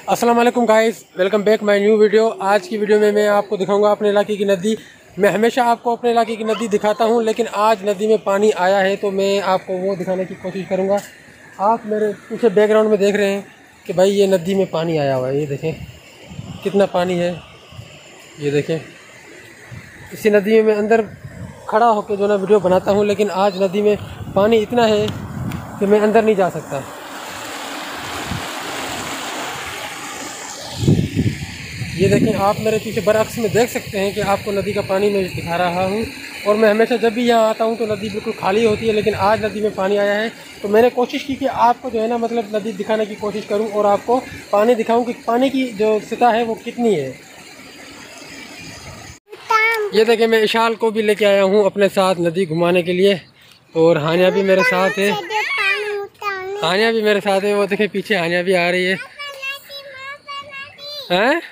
अस्सलाम वालेकुम guys, welcome back my new video. आज की वीडियो में मैं आपको दिखाऊंगा अपने इलाके की नदी। मैं हमेशा आपको अपने इलाके की नदी दिखाता हूं, लेकिन आज नदी में पानी आया है तो मैं आपको वो दिखाने की कोशिश करूंगा। आप मेरे पीछे बैकग्राउंड में देख रहे हैं कि भाई ये नदी में पानी आया हुआ है। ये देखें कितना पानी है, ये देखें। इसी नदी में अंदर खड़ा होकर जो ना वीडियो बनाता हूँ, लेकिन आज नदी में पानी इतना है कि मैं अंदर नहीं जा सकता। ये देखें, आप मेरे पीछे बरअक्स में देख सकते हैं कि आपको नदी का पानी मैं दिखा रहा हूँ। और मैं हमेशा जब भी यहाँ आता हूँ तो नदी बिल्कुल खाली होती है, लेकिन आज नदी में पानी आया है तो मैंने कोशिश की कि आपको जो है ना मतलब नदी दिखाने की कोशिश करूँ और आपको पानी दिखाऊँ कि पानी की जो सतह है वो कितनी है। ये देखें, मैं इशाल को भी लेके आया हूँ अपने साथ नदी घुमाने के लिए, और हानिया भी मेरे साथ है। हानिया भी मेरे साथ है, वो देखें पीछे हानिया भी आ रही है। हैं?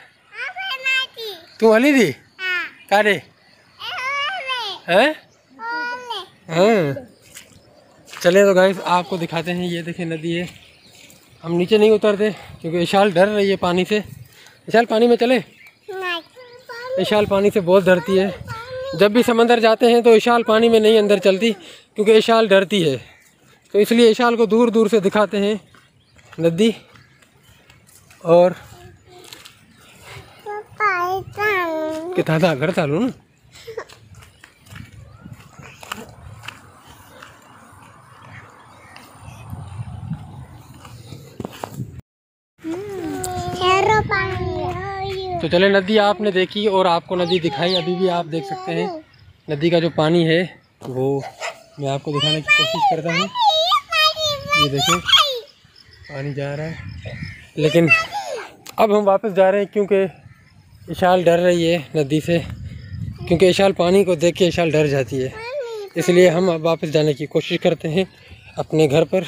तू हली थी कारे हैं? हाँ, चले तो गाइस आपको दिखाते हैं। ये देखें नदी है। हम नीचे नहीं उतरते क्योंकि इशाल डर रही है पानी से। इशाल पानी में चले? इशाल पानी से बहुत डरती है। जब भी समंदर जाते हैं तो इशाल पानी में नहीं अंदर चलती क्योंकि इशाल डरती है। तो इसलिए इशाल को दूर दूर से दिखाते हैं नदी। और कितना था घर चालू ना। तो चले, नदी आपने देखी और आपको नदी दिखाई। अभी भी आप देख सकते हैं नदी का जो पानी है वो मैं आपको दिखाने की कोशिश करता हूँ। ये देखें पानी जा रहा है, लेकिन अब हम वापस जा रहे हैं क्योंकि इशाल डर रही है नदी से। क्योंकि इशाल पानी को देख के इशाल डर जाती है, इसलिए हम अब वापस जाने की कोशिश करते हैं अपने घर पर।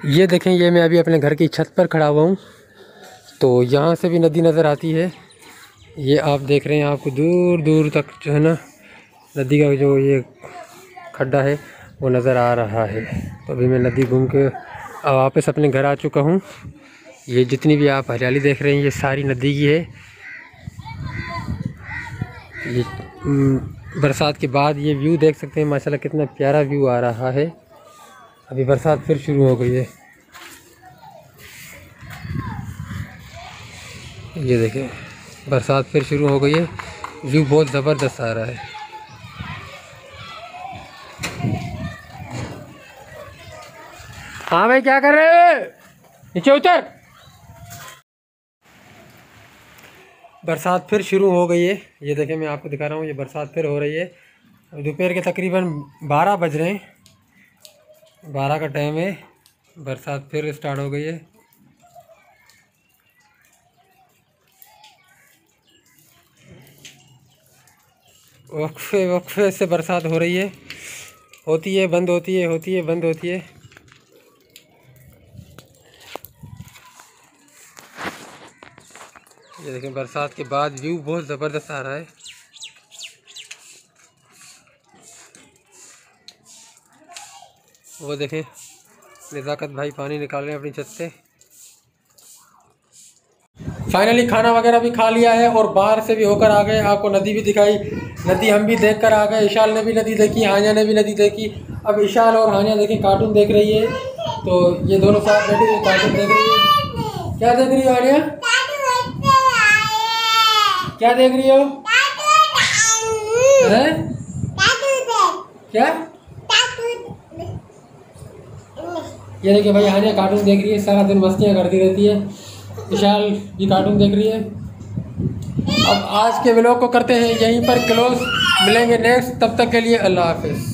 ये देखें, ये मैं अभी अपने घर की छत पर खड़ा हुआ हूँ, तो यहाँ से भी नदी नज़र आती है। ये आप देख रहे हैं, आपको दूर दूर तक जो है ना नदी का जो ये खड्डा है वो नज़र आ रहा है। तो अभी मैं नदी घूम के वापस अपने घर आ चुका हूँ। ये जितनी भी आप हरियाली देख रहे हैं ये सारी नदी की है। ये बरसात के बाद ये व्यू देख सकते हैं, माशाल्लाह कितना प्यारा व्यू आ रहा है। अभी बरसात फिर शुरू हो गई है। ये देखें बरसात फिर शुरू हो गई है। व्यू बहुत ज़बरदस्त आ रहा है। हाँ भाई, क्या कर रहे हो? नीचे उतर। बरसात फिर शुरू हो गई है। ये देखें, मैं आपको दिखा रहा हूँ, ये बरसात फिर हो रही है। दोपहर के तकरीबन 12 बज रहे हैं, 12 का टाइम है। बरसात फिर स्टार्ट हो गई है। वक्फे वक्फे से बरसात हो रही है, होती है बंद होती है, होती है बंद होती है। ये देखें बरसात के बाद व्यू बहुत ज़बरदस्त आ रहा है। वो देखें नज़ाकत भाई पानी निकाल रहे हैं अपनी छत से। फाइनली खाना वगैरह भी खा लिया है और बाहर से भी होकर आ गए। आपको नदी भी दिखाई, नदी हम भी देख कर आ गए। इशाल ने भी नदी देखी, हानिया ने भी नदी देखी। अब इशाल और हानिया देखें कार्टून देख रही है, तो ये दोनों साथ बैठी हुई कार्टून देख रही है। क्या देख रही हो हानिया? क्या देख रही हो? क्या ये देखिए भाई हानिया कार्टून देख रही है, सारा दिन मस्तियाँ करती रहती है। विशाल भी कार्टून देख रही है। अब आज के व्लॉग को करते हैं यहीं पर क्लोज, मिलेंगे नेक्स्ट, तब तक के लिए अल्लाह हाफिज़।